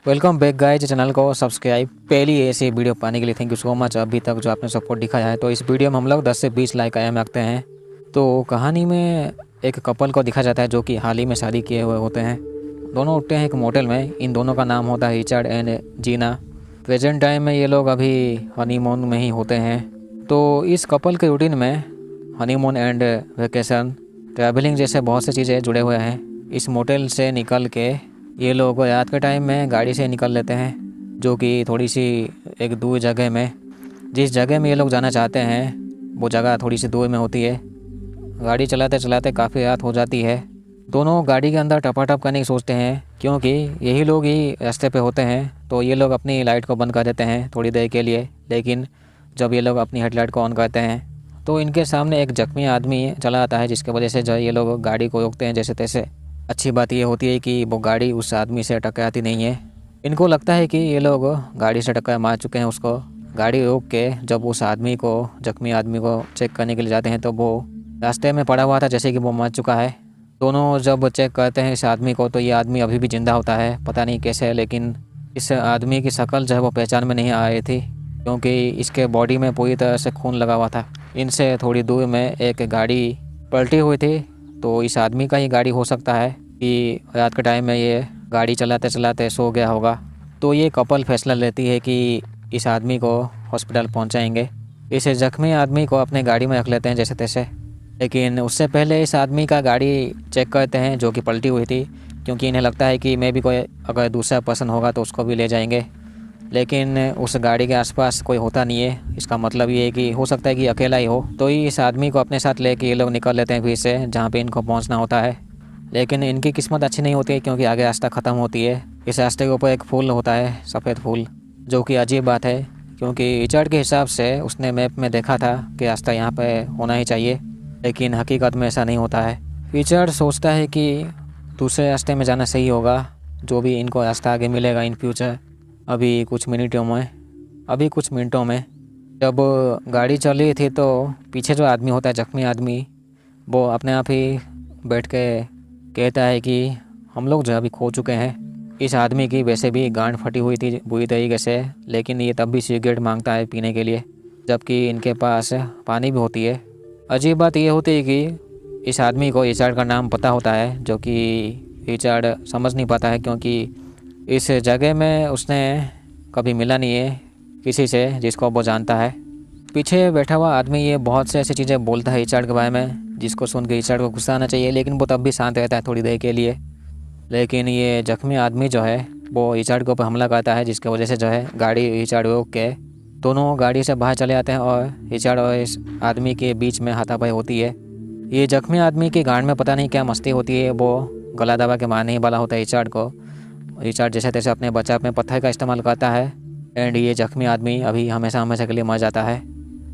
Welcome back guys, channel को subscribe पहली ऐसी वीडियो पाने के लिए थैंक यू सो मच। अभी तक जो आपने सपोर्ट दिखाया है, तो इस वीडियो में हम लोग 10 से 20 लाइक आया रखते हैं। तो कहानी में एक कपल को दिखा जाता है जो कि हाल ही में शादी किए हुए होते हैं। दोनों उठते हैं एक मोटेल में। इन दोनों का नाम होता है Richard and Gina. Present time में ये लोग अभी हनीमून में ही होते हैं। तो इस कपल के रूटीन में हनीमून एंड वेकेशन, ट्रैवलिंग जैसे बहुत सी चीज़ें जुड़े हुए हैं। इस मोटेल से निकल के ये लोग रात के टाइम में गाड़ी से निकल लेते हैं, जो कि थोड़ी सी एक दूर जगह में, जिस जगह में ये लोग जाना चाहते हैं वो जगह थोड़ी सी दूर में होती है। गाड़ी चलाते चलाते काफ़ी रात हो जाती है। दोनों गाड़ी के अंदर टपाटप करने की सोचते हैं, क्योंकि यही लोग ही रास्ते पे होते हैं। तो ये लोग अपनी लाइट को बंद कर देते हैं थोड़ी देर के लिए। लेकिन जब ये लोग अपनी हेडलाइट को ऑन करते हैं तो इनके सामने एक जख्मी आदमी चला आता है, जिसकी वजह से जो ये लोग गाड़ी को रोकते हैं जैसे तैसे। अच्छी बात ये होती है कि वो गाड़ी उस आदमी से टकराती नहीं है। इनको लगता है कि ये लोग गाड़ी से टक्कर मार चुके हैं उसको। गाड़ी रोक के जब उस आदमी को, जख्मी आदमी को चेक करने के लिए जाते हैं तो वो रास्ते में पड़ा हुआ था, जैसे कि वो मर चुका है। दोनों जब चेक करते हैं इस आदमी को तो ये आदमी अभी भी जिंदा होता है, पता नहीं कैसे। लेकिन इस आदमी की शक्ल जो है वो पहचान में नहीं आ रही थी, क्योंकि इसके बॉडी में पूरी तरह से खून लगा हुआ था। इनसे थोड़ी दूर में एक गाड़ी पलटी हुई थी, तो इस आदमी का ही गाड़ी हो सकता है कि रात के टाइम में ये गाड़ी चलाते चलाते सो गया होगा। तो ये कपल फैसला लेती है कि इस आदमी को हॉस्पिटल पहुंचाएंगे। इस जख्मी आदमी को अपने गाड़ी में रख लेते हैं जैसे तैसे। लेकिन उससे पहले इस आदमी का गाड़ी चेक करते हैं जो कि पलटी हुई थी, क्योंकि इन्हें लगता है कि मैं भी कोई अगर दूसरा पर्सन होगा तो उसको भी ले जाएंगे। लेकिन उस गाड़ी के आसपास कोई होता नहीं है। इसका मतलब ये है कि हो सकता है कि अकेला ही हो। तो ही इस आदमी को अपने साथ लेके ये लोग निकल लेते हैं फिर से जहाँ पे इनको पहुँचना होता है। लेकिन इनकी किस्मत अच्छी नहीं होती है, क्योंकि आगे रास्ता ख़त्म होती है। इस रास्ते के ऊपर एक फूल होता है, सफ़ेद फूल, जो कि अजीब बात है, क्योंकि रिचर्ड के हिसाब से उसने मैप में देखा था कि रास्ता यहाँ पे होना ही चाहिए, लेकिन हकीकत में ऐसा नहीं होता है। रिचर्ड सोचता है कि दूसरे रास्ते में जाना सही होगा, जो भी इनको रास्ता आगे मिलेगा इन फ्यूचर। अभी कुछ मिनटों में जब गाड़ी चल रही थी तो पीछे जो आदमी होता है, जख्मी आदमी, वो अपने आप ही बैठ के कहता है कि हम लोग जो अभी खो चुके हैं। इस आदमी की वैसे भी गांड फटी हुई थी बुरी तरीके से, लेकिन ये तब भी सिगरेट मांगता है पीने के लिए, जबकि इनके पास पानी भी होती है। अजीब बात यह होती है कि इस आदमी को रिचर्ड का नाम पता होता है, जो कि रिचर्ड समझ नहीं पाता है, क्योंकि इस जगह में उसने कभी मिला नहीं है किसी से जिसको वो जानता है। पीछे बैठा हुआ आदमी ये बहुत से ऐसी चीज़ें बोलता है रिचर्ड के बारे में, जिसको सुन के रिचर्ड को गुस्सा आना चाहिए, लेकिन वो तब भी शांत रहता है थोड़ी देर के लिए। लेकिन ये जख्मी आदमी जो है वो रिचर्ड के ऊपर हमला करता है, जिसकी वजह से जो है गाड़ी रिचर्ड रोक के दोनों गाड़ी से बाहर चले आते हैं और रिचर्ड और इस आदमी के बीच में हाथापाई होती है। ये जख्मी आदमी की गांड में पता नहीं क्या मस्ती होती है, वो गला दबा के मारने ही वाला होता है रिचर्ड को। रिचर्ड जैसे तैसे अपने बचाव में पत्थर का इस्तेमाल करता है, एंड ये जख्मी आदमी अभी हमेशा के लिए मर जाता है।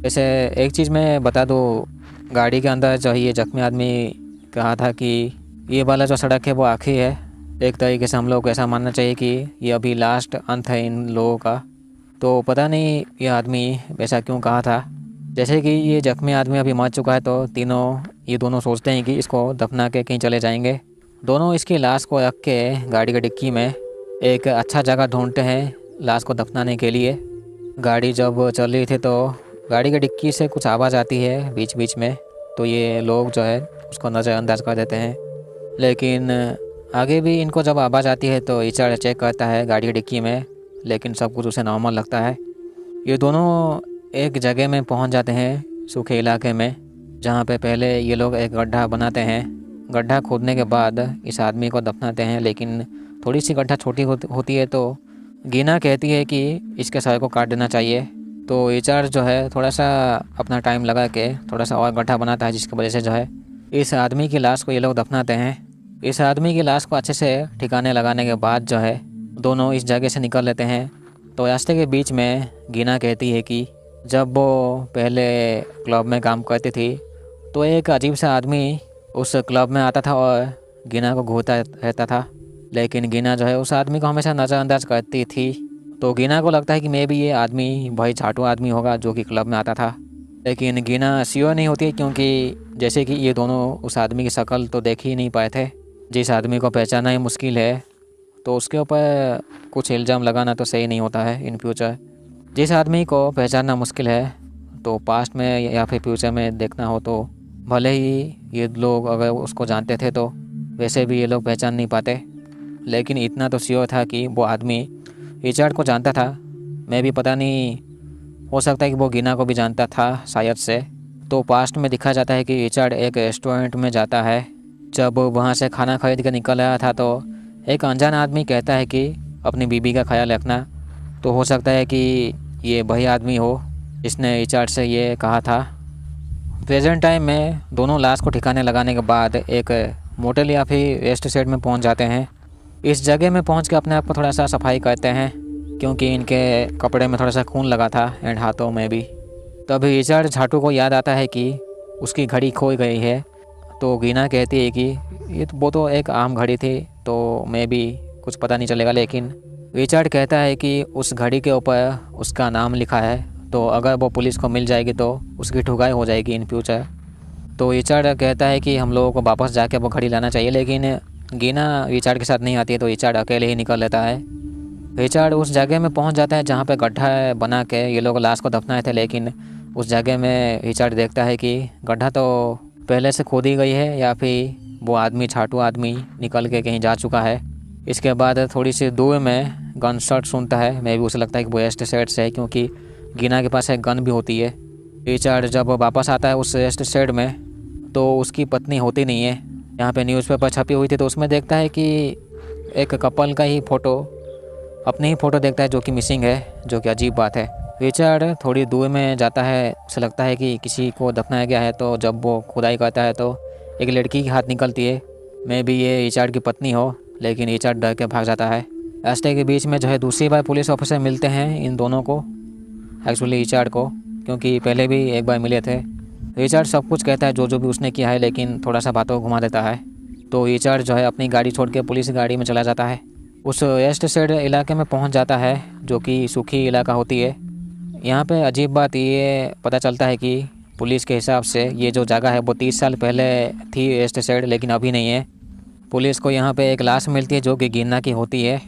वैसे एक चीज़ मैं बता दूँ, गाड़ी के अंदर जो ये जख्मी आदमी कहा था कि ये वाला जो सड़क है वो आखिरी है। एक तरीके से हम लोग को ऐसा मानना चाहिए कि ये अभी लास्ट अंत है इन लोगों का। तो पता नहीं ये आदमी वैसा क्यों कहा था। जैसे कि ये जख्मी आदमी अभी मर चुका है, तो ये दोनों सोचते हैं कि इसको दफना के कहीं चले जाएंगे। दोनों इसकी लाश को रख के गाड़ी की डिक्की में एक अच्छा जगह ढूंढते हैं लाश को दफनाने के लिए। गाड़ी जब चल रही थी तो गाड़ी की डिक्की से कुछ आवाज़ आती है बीच बीच में, तो ये लोग जो है उसको नज़रअंदाज कर देते हैं। लेकिन आगे भी इनको जब आवाज़ आती है तो रिचर्ड चेक करता है गाड़ी की डिक्की में, लेकिन सब कुछ उसे नॉर्मल लगता है। ये दोनों एक जगह में पहुंच जाते हैं सूखे इलाके में, जहां पे पहले ये लोग एक गड्ढा बनाते हैं। गड्ढा खोदने के बाद इस आदमी को दफनाते हैं, लेकिन थोड़ी सी गड्ढा छोटी होती है, तो गीना कहती है कि इसके सर को काट देना चाहिए। तो रिचर्ड जो है थोड़ा सा अपना टाइम लगा के थोड़ा सा और गड्ढा बनाता है, जिसकी वजह से जो है इस आदमी की लाश को ये लोग दफनाते हैं। इस आदमी की लाश को अच्छे से ठिकाने लगाने के बाद जो है दोनों इस जगह से निकल लेते हैं। तो रास्ते के बीच में गीना कहती है कि जब वो पहले क्लब में काम करती थी तो एक अजीब सा आदमी उस क्लब में आता था और गीना को घूरता रहता था, लेकिन गीना जो है उस आदमी को हमेशा नज़रअंदाज करती थी। तो गीना को लगता है कि मैं भी ये आदमी वही झाटू आदमी होगा जो कि क्लब में आता था। लेकिन गीना श्योर नहीं होती, क्योंकि जैसे कि ये दोनों उस आदमी की शक्ल तो देख ही नहीं पाए थे, जिस आदमी को पहचानना ही मुश्किल है। तो उसके ऊपर कुछ इल्ज़ाम लगाना तो सही नहीं होता है इन फ्यूचर। जिस आदमी को पहचानना मुश्किल है तो पास्ट में या फिर फ्यूचर में देखना हो तो भले ही ये लोग अगर उसको जानते थे तो वैसे भी ये लोग पहचान नहीं पाते। लेकिन इतना तो श्योर था कि वो आदमी रिचर्ड को जानता था। मैं भी पता नहीं, हो सकता है कि वो गीना को भी जानता था शायद से। तो पास्ट में दिखा जाता है कि रिचर्ड एक रेस्टोरेंट में जाता है। जब वहाँ से खाना खरीद कर निकल आया था तो एक अनजान आदमी कहता है कि अपनी बीबी का ख्याल रखना। तो हो सकता है कि ये वही आदमी हो जिसने रिचर्ड से ये कहा था। प्रेजेंट टाइम में दोनों लाश को ठिकाने लगाने के बाद एक मोटेल या फिर रेस्ट शेड में पहुंच जाते हैं। इस जगह में पहुंच के अपने आप को थोड़ा सा सफाई करते हैं क्योंकि इनके कपड़े में थोड़ा सा खून लगा था एंड हाथों में भी। तभी रिचर्ड झाटू को याद आता है कि उसकी घड़ी खो गई है। तो गीना कहती है कि वो तो एक आम घड़ी थी तो मैं भी कुछ पता नहीं चलेगा। लेकिन रिचर्ड कहता है कि उस घड़ी के ऊपर उसका नाम लिखा है, तो अगर वो पुलिस को मिल जाएगी तो उसकी ठुकाई हो जाएगी इन फ्यूचर। तो रिचर्ड कहता है कि हम लोगों को वापस जाके वो घड़ी लाना चाहिए। लेकिन गीना रिचर्ड के साथ नहीं आती है तो रिचर्ड अकेले ही निकल लेता है। रिचर्ड उस जगह में पहुंच जाता है जहां पे गड्ढा बना के ये लोग लाश को दफनाए थे। लेकिन उस जगह में रिचर्ड देखता है कि गड्ढा तो पहले से खोदी गई है या फिर वो आदमी छाटू आदमी निकल के कहीं जा चुका है। इसके बाद थोड़ी सी दूर में गन शॉट सुनता है। मैं भी उसे लगता है कि वो रेस्ट शेड से है क्योंकि गीना के पास एक गन भी होती है। रिचर्ड जब वापस आता है उस रेस्ट शेड में तो उसकी पत्नी होती नहीं है। यहाँ पे न्यूज़पेपर छपी हुई थी तो उसमें देखता है कि एक कपल का ही फ़ोटो, अपनी ही फ़ोटो देखता है जो कि मिसिंग है, जो कि अजीब बात है। रिचर्ड थोड़ी दूर में जाता है, उसे लगता है कि किसी को दफनाया गया है। तो जब वो खुदाई करता है तो एक लड़की की हाथ निकलती है। मैं भी ये रिचर्ड की पत्नी हो, लेकिन रिचर्ड डर के भाग जाता है। रास्ते के बीच में जो है दूसरी बार पुलिस ऑफिसर मिलते हैं इन दोनों को, एक्चुअली रिचर्ड को, क्योंकि पहले भी एक बार मिले थे। रिचर्ड सब कुछ कहता है जो भी उसने किया है, लेकिन थोड़ा सा बातों को घुमा देता है। तो रिचर्ड जो है अपनी गाड़ी छोड़ के पुलिस गाड़ी में चला जाता है। उस रेस्ट शेड इलाके में पहुंच जाता है जो कि सूखी इलाका होती है। यहाँ पे अजीब बात ये पता चलता है कि पुलिस के हिसाब से ये जो जगह है वो 30 साल पहले थी रेस्ट शेड, लेकिन अभी नहीं है। पुलिस को यहाँ पे एक लाश मिलती है जो कि गीना की होती है।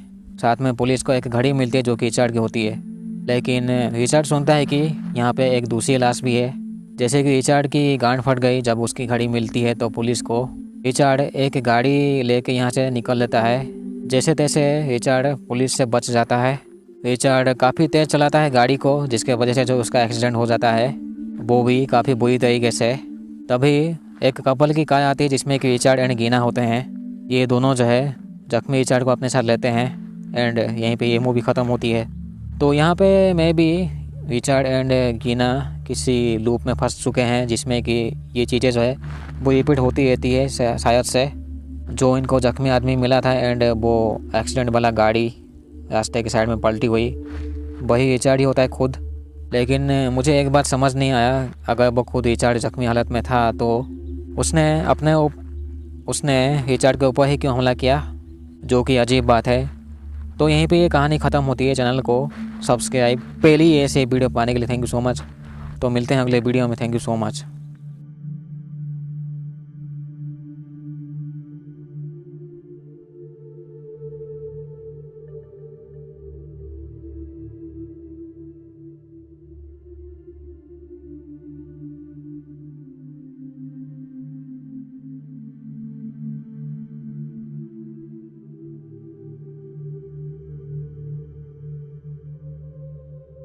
साथ में पुलिस को एक घड़ी मिलती है जो कि रिचर्ड की होती है। लेकिन रिचर्ड सुनता है कि यहाँ पे एक दूसरी लाश भी है। जैसे कि रिचर्ड की गांड फट गई जब उसकी घड़ी मिलती है तो पुलिस को, रिचर्ड एक गाड़ी लेके यहाँ से निकल लेता है। जैसे तैसे रिचर्ड पुलिस से बच जाता है। रिचर्ड काफ़ी तेज़ चलाता है गाड़ी को, जिसके वजह से जो उसका एक्सीडेंट हो जाता है वो भी काफ़ी बुरी तरीके से। तभी एक कपल की कार आती है जिसमें कि रिचर्ड एंड गीना होते हैं। ये दोनों जो है जख्मी रिचर्ड को अपने साथ लेते हैं एंड यहीं पे ये मूवी ख़त्म होती है। तो यहाँ पे मैं भी रिचर्ड एंड गीना किसी लूप में फंस चुके हैं जिसमें कि ये चीज़ें जो है वो रिपीट होती रहती है शायद से। जो इनको जख्मी आदमी मिला था एंड वो एक्सीडेंट वाला गाड़ी रास्ते के साइड में पलटी हुई, वही रिचर्ड ही होता है खुद। लेकिन मुझे एक बात समझ नहीं आया, अगर वो खुद रिचर्ड जख्मी हालत में था तो उसने रिचर्ड के ऊपर ही क्यों हमला किया, जो कि अजीब बात है। तो यहीं पे ये कहानी ख़त्म होती है। चैनल को सब्सक्राइब, पहली ऐसे वीडियो पाने के लिए थैंक यू सो मच। तो मिलते हैं अगले वीडियो में। Thank you so much.